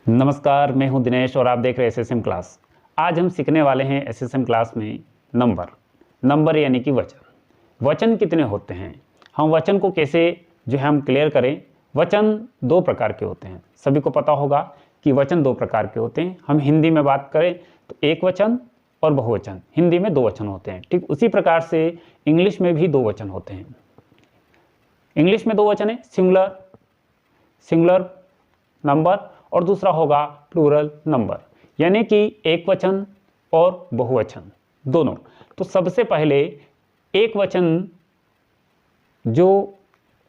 नमस्कार, मैं हूं दिनेश और आप देख रहे हैं एसएसएम क्लास। आज हम सीखने वाले हैं एसएसएम क्लास में नंबर यानी कि वचन कितने होते हैं, हम वचन को कैसे हम क्लियर करें। वचन दो प्रकार के होते हैं, सभी को पता होगा कि वचन दो प्रकार के होते हैं। हम हिंदी में बात करें तो एक वचन और बहुवचन, हिंदी में दो वचन होते हैं। ठीक उसी प्रकार से इंग्लिश में भी दो वचन होते हैं। इंग्लिश में दो वचन है, सिंगुलर नंबर और दूसरा होगा प्लूरल नंबर, यानी कि एक वचन और बहुवचन दोनों। तो सबसे पहले एक वचन जो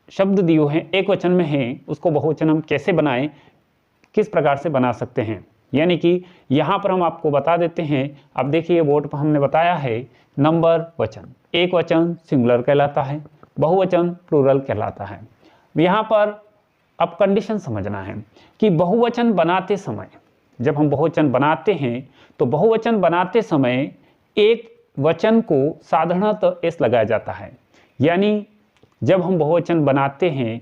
शब्द दिए हैं एक वचन में हैं, उसको बहुवचन हम कैसे बनाएं, किस प्रकार से बना सकते हैं, यानी कि यहाँ पर हम आपको बता देते हैं। अब देखिए बोर्ड पर हमने बताया है नंबर वचन, एक वचन सिंगुलर कहलाता है, बहुवचन प्लूरल कहलाता है। यहाँ पर अब कंडीशन समझना है कि बहुवचन बनाते समय, जब हम बहुवचन बनाते हैं तो बहुवचन बनाते समय एक वचन को साधारणतः एस लगाया जाता है। यानी जब हम बहुवचन बनाते हैं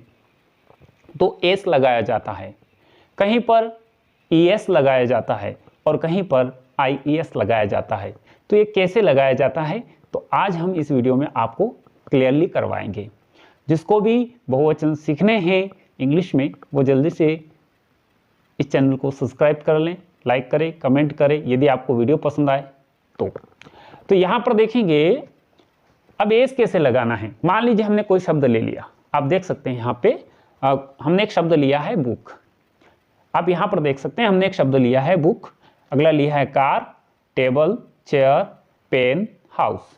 तो एस लगाया जाता है, कहीं पर ईएस लगाया जाता है और कहीं पर आईईएस लगाया जाता है। तो ये कैसे लगाया जाता है, तो आज हम इस वीडियो में आपको क्लियरली करवाएंगे। जिसको भी बहुवचन सीखने हैं इंग्लिश में वो जल्दी से इस चैनल को सब्सक्राइब कर लें, लाइक करें, कमेंट करें यदि आपको वीडियो पसंद आए तो यहाँ पर देखेंगे अब एस कैसे लगाना है। मान लीजिए हमने कोई शब्द ले लिया, आप देख सकते हैं यहाँ पे हमने एक शब्द लिया है बुक। आप यहाँ पर देख सकते हैं हमने एक शब्द लिया है बुक, अगला लिया है car, table, chair, pen, house.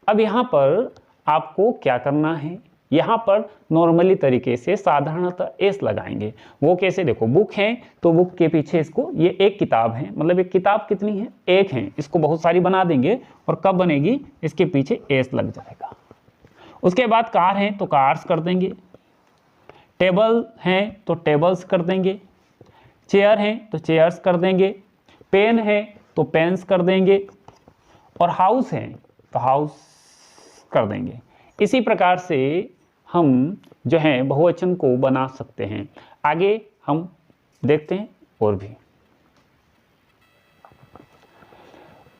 अब यहाँ पर आपको क्या करना है, यहाँ पर नॉर्मली तरीके से साधारणतः एस लगाएंगे। वो कैसे, देखो बुक है तो बुक के पीछे इसको, ये एक किताब है, मतलब एक किताब कितनी है, एक है, इसको बहुत सारी बना देंगे और कब बनेगी, इसके पीछे एस लग जाएगा। उसके बाद कार है तो कार्स कर देंगे, टेबल है तो टेबल्स कर देंगे, चेयर है तो चेयर्स कर देंगे, पेन है तो पेन्स कर देंगे और हाउस है तो हाउस कर देंगे। इसी प्रकार से हम जो है बहुवचन को बना सकते हैं। आगे हम देखते हैं और भी।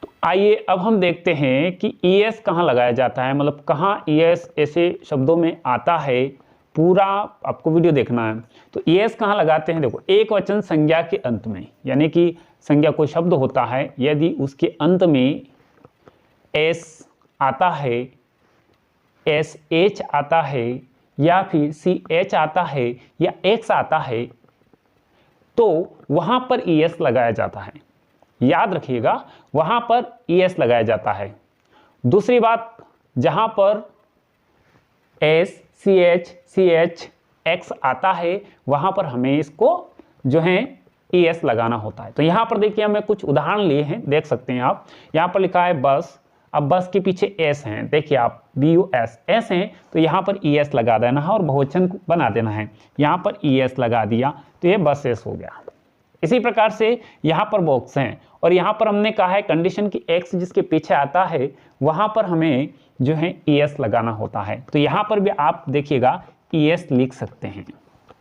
तो आइए अब हम देखते हैं कि ईएस कहाँ लगाया जाता है, मतलब कहाँ ईएस ऐसे शब्दों में आता है। पूरा आपको वीडियो देखना है। तो ईएस कहाँ लगाते हैं, देखो एक वचन संज्ञा के अंत में, यानी कि संज्ञा कोई शब्द होता है, यदि उसके अंत में एस आता है, एस एच आता है या फिर सी एच आता है या एक्स आता है तो वहां पर ईएस लगाया जाता है। याद रखिएगा वहां पर ईएस लगाया जाता है। दूसरी बात, जहां पर एस सी एच एक्स आता है वहां पर हमें इसको जो है ईएस लगाना होता है। तो यहां पर देखिए हमें कुछ उदाहरण लिए हैं, देख सकते हैं आप। यहां पर लिखा है बस, अब बस के पीछे एस हैं, देखिए आप BUS एस हैं तो यहाँ पर ES लगा देना है और बहुवचन बना देना है। यहाँ पर ES लगा दिया तो ये बसेस हो गया। इसी प्रकार से यहाँ पर बॉक्स हैं और यहाँ पर हमने कहा है कंडीशन की एक्स जिसके पीछे आता है वहाँ पर हमें जो है ES लगाना होता है। तो यहाँ पर भी आप देखिएगा ES लिख सकते हैं,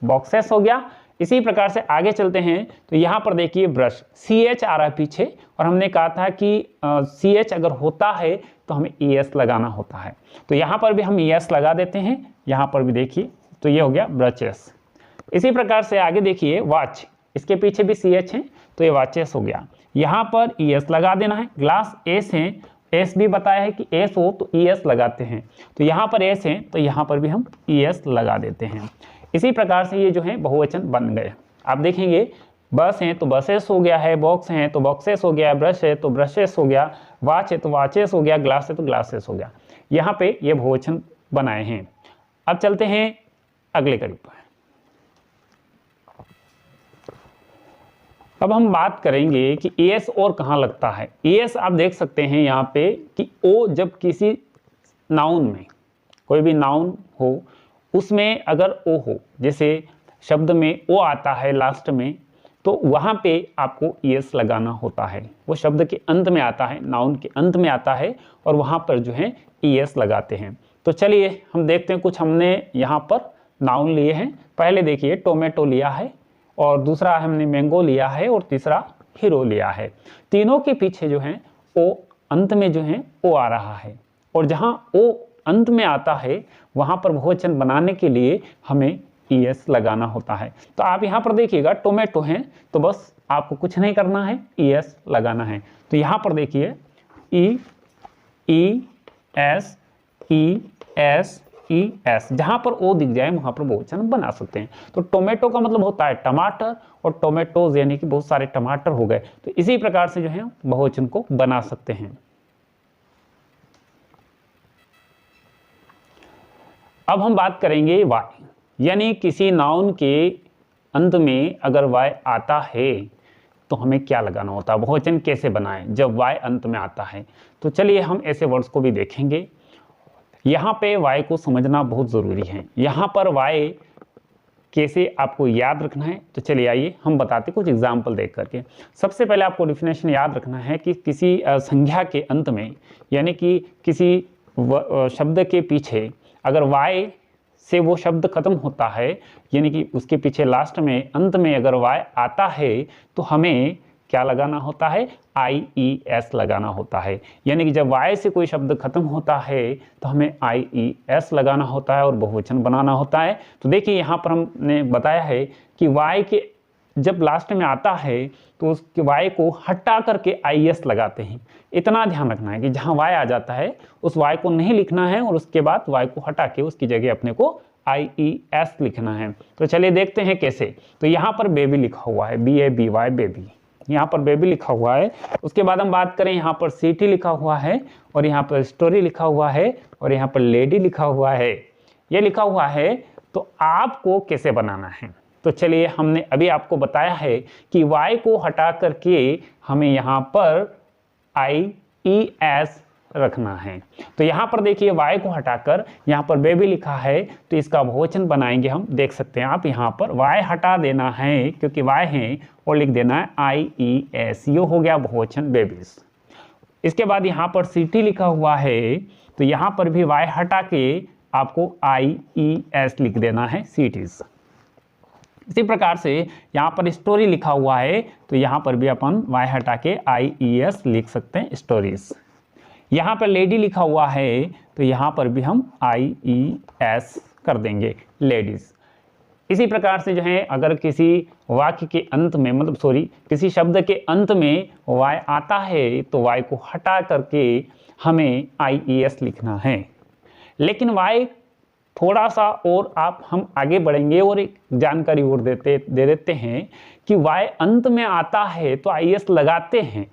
बॉक्सेस हो गया। इसी प्रकार से आगे चलते हैं तो यहाँ पर देखिए ब्रश, CH आ रहा है पीछे और हमने कहा था कि CH अगर होता है तो हमें ES लगाना होता है। तो यहाँ पर भी हम ES लगा देते हैं, यहाँ पर भी देखिए तो ये हो गया ब्रचेस। इसी प्रकार से आगे देखिए वॉच, इसके पीछे भी CH है तो ये वॉचेस हो गया, यहाँ पर ES लगा देना है। ग्लास S है, S भी बताया है कि S हो तो ES लगाते हैं, तो यहाँ पर S है तो यहाँ पर भी हम ES लगा देते हैं। इसी प्रकार से ये जो है बहुवचन बन गए। आप देखेंगे बस हैं तो बसेस हो गया है, बॉक्स हैं तो बॉक्सेस हो गया, ब्रश है तो ब्रशेस हो गया, वॉच है तो वॉचेस हो गया, ग्लास है तो ग्लासेस हो गया। यहाँ पे ये बहुवचन बनाए हैं। अब चलते हैं अगले कड़ी पर। अब हम बात करेंगे कि ES और कहाँ लगता है। ES आप देख सकते हैं यहाँ पे कि O जब किसी नाउन में, कोई भी नाउन हो उसमें अगर O हो, जैसे शब्द में O आता है लास्ट में तो वहाँ पे आपको ES लगाना होता है। वो शब्द के अंत में आता है, नाउन के अंत में आता है और वहाँ पर जो है ES लगाते हैं। तो चलिए हम देखते हैं कुछ हमने यहाँ पर नाउन लिए हैं। पहले देखिए टोमेटो लिया है, और दूसरा हमने मैंगो लिया है और तीसरा हीरो लिया है। तीनों के पीछे जो है ओ अंत में जो है ओ आ रहा है, और जहां ओ अंत में आता है वहां पर बहुवचन बनाने के लिए हमें ईएस लगाना होता है। तो आप यहां पर देखिएगा टोमेटो है, तो बस आपको कुछ नहीं करना है, ईएस लगाना है। तो यहां पर देखिए E S E S E S, जहां पर ओ दिख जाए वहां पर बहुवचन बना सकते हैं। तो टोमेटो का मतलब होता है टमाटर, और टोमेटोज यानी कि बहुत सारे टमाटर हो गए। तो इसी प्रकार से जो है बहुवचन को बना सकते हैं। अब हम बात करेंगे वाई, यानी किसी नाउन के अंत में अगर वाई आता है तो हमें क्या लगाना होता है, बहुवचन कैसे बनाएं जब वाई अंत में आता है। तो चलिए हम ऐसे वर्ड्स को भी देखेंगे। यहाँ पे वाई को समझना बहुत ज़रूरी है। यहाँ पर वाई कैसे आपको याद रखना है, तो चलिए आइए हम बताते कुछ एग्जाम्पल देख करके। सबसे पहले आपको डिफिनेशन याद रखना है कि किसी संज्ञा के अंत में, यानी कि किसी शब्द के पीछे अगर वाई से वो शब्द खत्म होता है, यानी कि उसके पीछे लास्ट में अंत में अगर वाई आता है तो हमें क्या लगाना होता है, IES लगाना होता है। यानी कि जब वाई से कोई शब्द खत्म होता है तो हमें IES लगाना होता है और बहुवचन बनाना होता है। तो देखिए यहाँ पर हमने बताया है कि वाई के जब लास्ट में आता है तो उसके वाई को हटा करके IES लगाते हैं। इतना ध्यान रखना है कि जहाँ वाई आ जाता है उस वाई को नहीं लिखना है, और उसके बाद वाई को हटा के उसकी जगह अपने को IES लिखना है। तो चलिए देखते हैं कैसे। तो यहाँ पर बेबी लिखा हुआ है, BABY बेबी, यहाँ पर बेबी लिखा हुआ है। उसके बाद हम बात करें, यहाँ पर सिटी लिखा हुआ है, और यहाँ पर स्टोरी लिखा हुआ है, और यहाँ पर लेडी लिखा हुआ है, ये लिखा हुआ है। तो आपको कैसे बनाना है, तो चलिए हमने अभी आपको बताया है कि वाई को हटा करके हमें यहाँ पर IES रखना है। तो यहाँ पर देखिए वाई को हटाकर यहाँ पर बेबी लिखा है, तो इसका बहुवचन बनाएंगे हम। देख सकते हैं आप, यहाँ पर वाई हटा देना है क्योंकि वाई है, और लिख देना है IES, ये हो गया बहुवचन बेबीज। इसके बाद यहाँ पर सिटी लिखा हुआ है, तो यहाँ पर भी वाई हटा के आपको IES लिख देना है, सिटीज। इसी प्रकार से यहाँ पर स्टोरी लिखा हुआ है, तो यहाँ पर भी अपन वाई हटा के IES लिख सकते हैं, स्टोरीज। यहाँ पर लेडी लिखा हुआ है, तो यहाँ पर भी हम IES कर देंगे, लेडीज। इसी प्रकार से जो है अगर किसी वाक्य के अंत में, मतलब सॉरी, किसी शब्द के अंत में वाई आता है तो वाई को हटा करके हमें IES लिखना है। लेकिन वाई थोड़ा सा और हम आगे बढ़ेंगे और एक जानकारी और दे देते हैं कि वाई अंत में आता है तो IES लगाते हैं,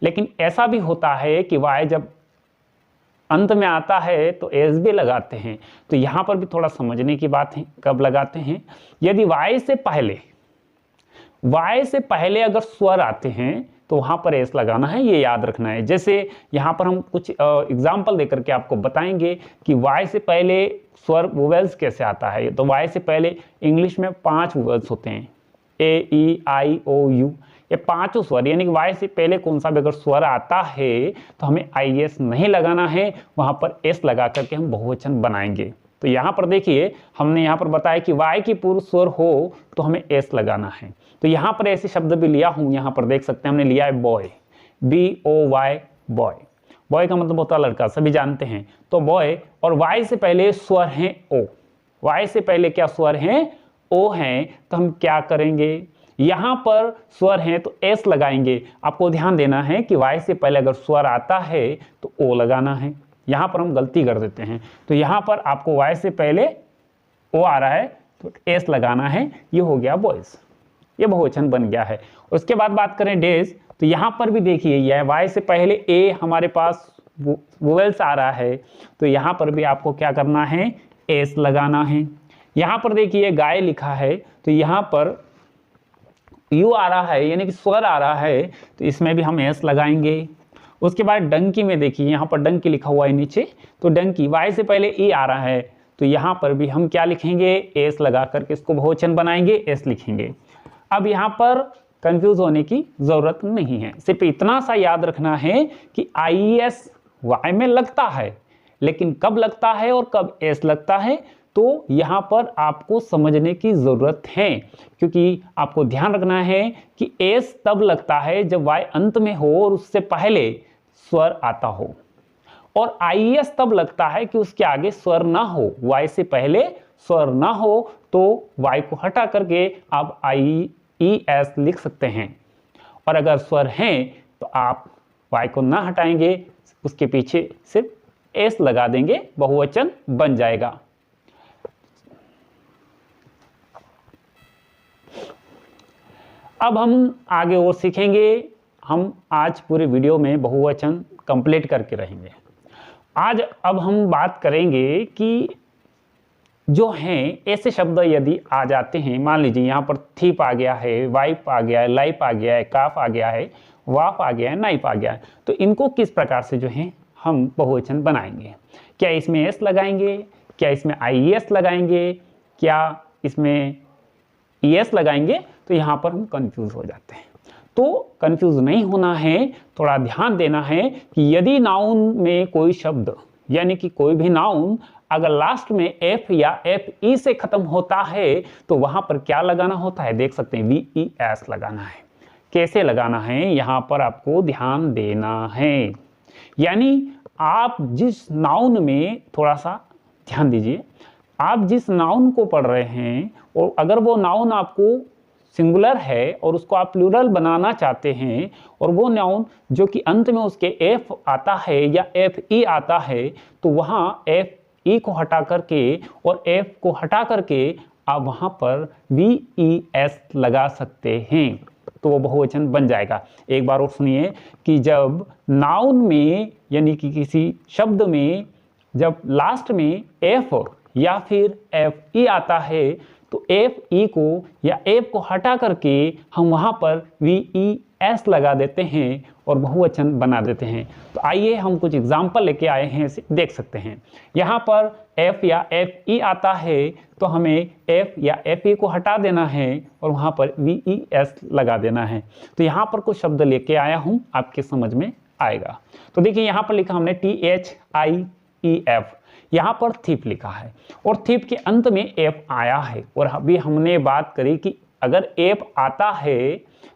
लेकिन ऐसा भी होता है कि वाई जब अंत में आता है तो एस भी लगाते हैं। तो यहाँ पर भी थोड़ा समझने की बात है, कब लगाते हैं, यदि वाई से पहले अगर स्वर आते हैं तो वहाँ पर एस लगाना है, ये याद रखना है। जैसे यहाँ पर हम कुछ एग्जाम्पल देकर के आपको बताएंगे कि वाई से पहले स्वर वोवेल्स कैसे आता है। तो वाई से पहले इंग्लिश में 5 वोवेल्स होते हैं, AEIOU, ये 5 स्वर, यानी कि वाई से पहले कौन सा भी अगर स्वर आता है तो हमें IES नहीं लगाना है, वहाँ पर एस लगा करके हम बहुवचन बनाएंगे। तो यहाँ पर देखिए हमने यहाँ पर बताया कि वाई की पूर्व स्वर हो तो हमें एस लगाना है। तो यहाँ पर ऐसे शब्द भी लिया हूँ, यहाँ पर देख सकते हैं हमने लिया है बॉय, BOY, बॉय। बॉय का मतलब होता है लड़का, सभी जानते हैं। तो बॉय, और वाई से पहले स्वर हैं ओ, वाई से पहले क्या स्वर हैं, ओ हैं। तो हम क्या करेंगे, यहाँ पर स्वर हैं तो एस लगाएंगे। आपको ध्यान देना है कि वाई से पहले अगर स्वर आता है तो ओ लगाना है। यहाँ पर हम गलती कर देते हैं, तो यहाँ पर आपको वाई से पहले ओ आ रहा है तो एस लगाना है, ये हो गया बॉयज, ये बहुवचन बन गया है। उसके बाद बात करें डेज, तो यहाँ पर भी देखिए यह वाई से पहले ए हमारे पास वोवेल्स आ रहा है, तो यहाँ पर भी आपको क्या करना है, एस लगाना है। यहाँ पर देखिए गाय लिखा है, तो यहाँ पर यू आ रहा है, यानी कि स्वर आ रहा है, तो इसमें भी हम एस लगाएंगे। उसके बाद डंकी में देखिए यहाँ पर डंकी लिखा हुआ है नीचे, तो डंकी वाई से पहले ई आ रहा है, तो यहाँ पर भी हम क्या लिखेंगे, एस लगा करके इसको बहुवचन बनाएंगे, एस लिखेंगे। अब यहाँ पर कंफ्यूज होने की जरूरत नहीं है, सिर्फ इतना सा याद रखना है कि IES वाई में लगता है, लेकिन कब लगता है और कब एस लगता है, तो यहाँ पर आपको समझने की ज़रूरत है, क्योंकि आपको ध्यान रखना है कि एस तब लगता है जब वाई अंत में हो और उससे पहले स्वर आता हो, और आई एस तब लगता है कि उसके आगे स्वर ना हो, वाई से पहले स्वर ना हो, तो वाई को हटा करके आप आई ई एस लिख सकते हैं। और अगर स्वर हैं तो आप वाई को ना हटाएंगे, उसके पीछे सिर्फ एस लगा देंगे, बहुवचन बन जाएगा। अब हम आगे और सीखेंगे। हम आज पूरे वीडियो में बहुवचन कंप्लीट करके रहेंगे। अब हम बात करेंगे कि जो हैं ऐसे शब्द यदि आ जाते हैं, मान लीजिए यहाँ पर थीप आ गया है, वाइप आ गया है, लाइप आ गया है, काफ आ गया है, वाफ आ गया है, नाइप आ गया है, तो इनको किस प्रकार से जो है हम बहुवचन बनाएंगे। क्या इसमें एस लगाएंगे, क्या इसमें आई एस लगाएंगे, क्या इसमें ई एस लगाएंगे, तो यहाँ पर हम कंफ्यूज हो जाते हैं। तो कंफ्यूज नहीं होना है, थोड़ा ध्यान देना है कि यदि नाउन में कोई शब्द यानी कि कोई भी नाउन अगर लास्ट में एफ या एफ ई से खत्म होता है तो वहां पर क्या लगाना होता है, देख सकते हैं वी ई एस लगाना है। कैसे लगाना है, यहां पर आपको ध्यान देना है। यानी आप जिस नाउन में, थोड़ा सा ध्यान दीजिए, आप जिस नाउन को पढ़ रहे हैं और अगर वो नाउन आपको सिंगुलर है और उसको आप प्लूरल बनाना चाहते हैं, और वो नाउन जो कि अंत में उसके एफ आता है या एफ ई आता है, तो वहाँ एफ ई को हटा करके और एफ को हटा करके आप वहाँ पर वी ई एस लगा सकते हैं, तो वो बहुवचन बन जाएगा। एक बार और सुनिए कि जब नाउन में यानी कि किसी शब्द में जब लास्ट में एफ या फिर एफ ई आता है तो एफ ई को या एफ को हटा करके हम वहाँ पर वी ई एस लगा देते हैं और बहुवचन बना देते हैं। तो आइए हम कुछ एग्जाम्पल लेके आए हैं, इसे देख सकते हैं। यहाँ पर एफ या एफ ई आता है तो हमें एफ या एफ ई को हटा देना है और वहाँ पर वी ई एस लगा देना है। तो यहाँ पर कुछ शब्द लेके आया हूँ, आपके समझ में आएगा। तो देखिए यहाँ पर लिखा हमने T H I E F, यहाँ पर थीप लिखा है और थीप के अंत में एफ आया है। और अभी हमने बात करी कि अगर एफ आता है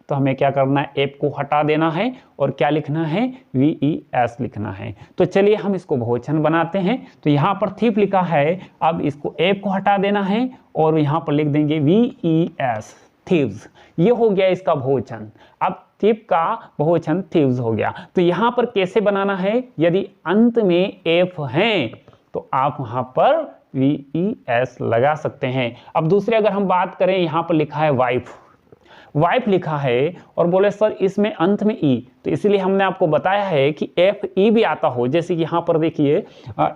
तो हमें क्या करना है, एफ को हटा देना है और क्या लिखना है, वी ई एस लिखना है। तो चलिए हम इसको बहुवचन बनाते हैं। तो यहाँ पर थीप लिखा है, अब इसको एफ को हटा देना है और यहाँ पर लिख देंगे वी ई एस, थीव्स। ये हो गया इसका बहुवचन। अब थीप का बहुवचन थीव्स हो गया। तो यहाँ पर कैसे बनाना है, यदि अंत में एफ है तो आप वहां पर वी ई एस लगा सकते हैं। अब दूसरी अगर हम बात करें, यहां पर लिखा है वाइफ, वाइफ लिखा है और बोले सर इसमें अंत में ई, तो इसलिए हमने आपको बताया है कि एफ ई भी आता हो। जैसे कि यहाँ पर देखिए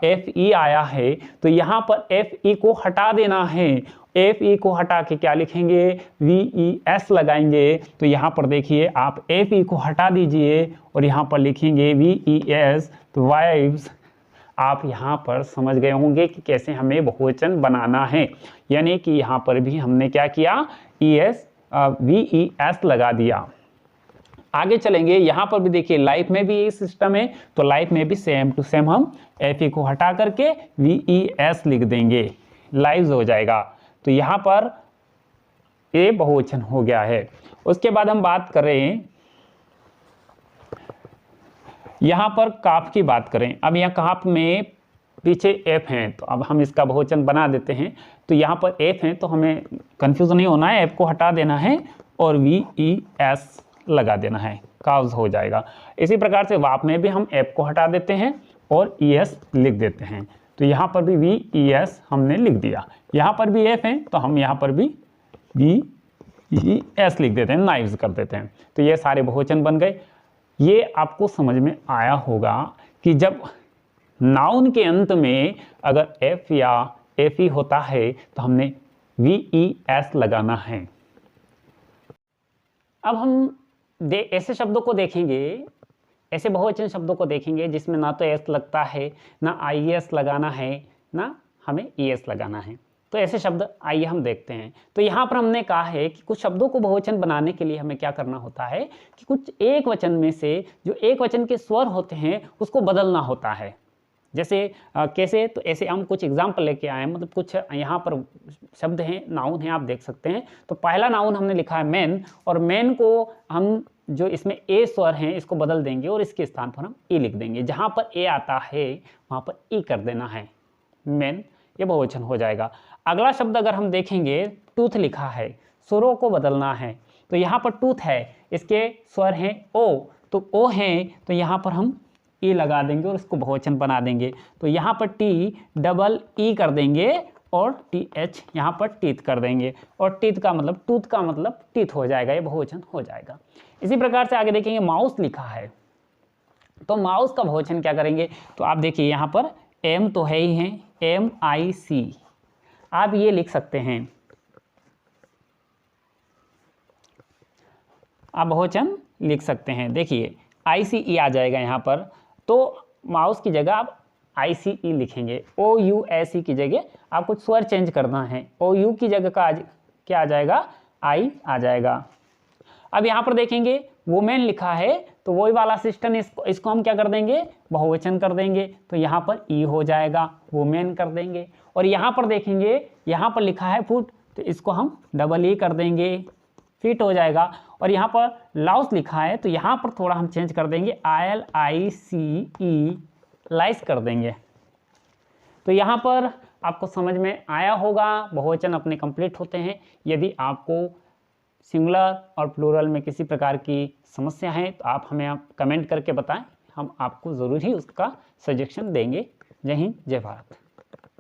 एफ ई आया है तो यहाँ पर एफ ई को हटा देना है। एफ ई को हटा के क्या लिखेंगे, वी ई एस लगाएंगे। तो यहाँ पर देखिए आप एफ ई को हटा दीजिए और यहाँ पर लिखेंगे वी ई एस, तो वाइफ्स। आप यहाँ पर समझ गए होंगे कि कैसे हमें बहुवचन बनाना है। यानी कि यहाँ पर भी हमने क्या किया, E S V E S लगा दिया। आगे चलेंगे, यहाँ पर भी देखिए लाइफ में भी ये सिस्टम है। तो लाइफ में भी सेम टू सेम हम एफ ई को हटा करके वी ई एस लिख देंगे, लाइव्स हो जाएगा। तो यहाँ पर ये बहुवचन हो गया है। उसके बाद हम बात करें, यहाँ पर काफ की बात करें। अब यहाँ काफ में पीछे एफ हैं तो अब हम इसका बहुवचन बना देते हैं। तो यहाँ पर एफ हैं तो हमें कंफ्यूज नहीं होना है, एफ को हटा देना है और वी ई एस लगा देना है, काव्स हो जाएगा। इसी प्रकार से वाप में भी हम एफ को हटा देते हैं और ई एस लिख देते हैं। तो यहाँ पर भी वी ई एस हमने लिख दिया। यहाँ पर भी एफ हैं तो हम यहाँ पर भी वी ई एस लिख देते हैं, नाइव्स कर देते हैं। तो ये सारे बहुवचन बन गए। ये आपको समझ में आया होगा कि जब नाउन के अंत में अगर एफ या एफ ई होता है तो हमने वी ई एस लगाना है। अब हम ऐसे शब्दों को देखेंगे, ऐसे बहुवचन शब्दों को देखेंगे जिसमें ना तो एस लगता है, ना आई एस लगाना है, ना हमें ई एस लगाना है। तो ऐसे शब्द आइए हम देखते हैं। तो यहाँ पर हमने कहा है कि कुछ शब्दों को बहुवचन बनाने के लिए हमें क्या करना होता है कि कुछ एक वचन में से जो एक वचन के स्वर होते हैं उसको बदलना होता है। जैसे कैसे, तो ऐसे हम कुछ एग्जाम्पल लेके आए हैं, मतलब कुछ यहाँ पर शब्द हैं, नाउन हैं, आप देख सकते हैं। तो पहला नाउन हमने लिखा है मैन, और मैन को हम जो इसमें ए स्वर हैं इसको बदल देंगे और इसके स्थान पर हम ई लिख देंगे। जहाँ पर ए आता है वहाँ पर ई कर देना है, मैन, ये बहुवचन हो जाएगा। अगला शब्द अगर हम देखेंगे, टूथ लिखा है, स्वरों को बदलना है। तो यहाँ पर टूथ है, इसके स्वर हैं ओ, तो ओ है तो यहाँ पर हम ई लगा देंगे और इसको बहुवचन बना देंगे। तो यहाँ पर टी डबल ई कर देंगे और टी एच यहाँ पर टीथ कर देंगे, और टीथ का मतलब, टूथ का मतलब टीथ हो जाएगा, ये बहुवचन हो जाएगा। इसी प्रकार से आगे देखेंगे, माउस लिखा है, तो माउस का बहुवचन क्या करेंगे, तो आप देखिए यहाँ पर एम तो है ही है, MIC, आप ये लिख सकते हैं, आप बहुवचन लिख सकते हैं। देखिए ICE आ जाएगा यहाँ पर, तो माउस की जगह आप ICE लिखेंगे। OUSE की जगह आप कुछ स्वर चेंज करना है, OU की जगह का क्या आ जाएगा, I आ जाएगा। अब यहाँ पर देखेंगे वुमेन लिखा है, तो वही वाला सिस्टम, इसको हम क्या कर देंगे, बहुवचन कर देंगे। तो यहाँ पर ई हो जाएगा, वुमेन कर देंगे। और यहाँ पर देखेंगे, यहाँ पर लिखा है फुट, तो इसको हम डबल ई कर देंगे, फिट हो जाएगा। और यहाँ पर लाउस लिखा है, तो यहाँ पर थोड़ा हम चेंज कर देंगे, LICE, लाइस कर देंगे। तो यहाँ पर आपको समझ में आया होगा, बहुवचन अपने कंप्लीट होते हैं। यदि आपको सिंगुलर और प्लूरल में किसी प्रकार की समस्या है तो आप हमें कमेंट करके बताएं, हम आपको ज़रूर ही उसका सजेशन देंगे। जय हिंद, जय भारत।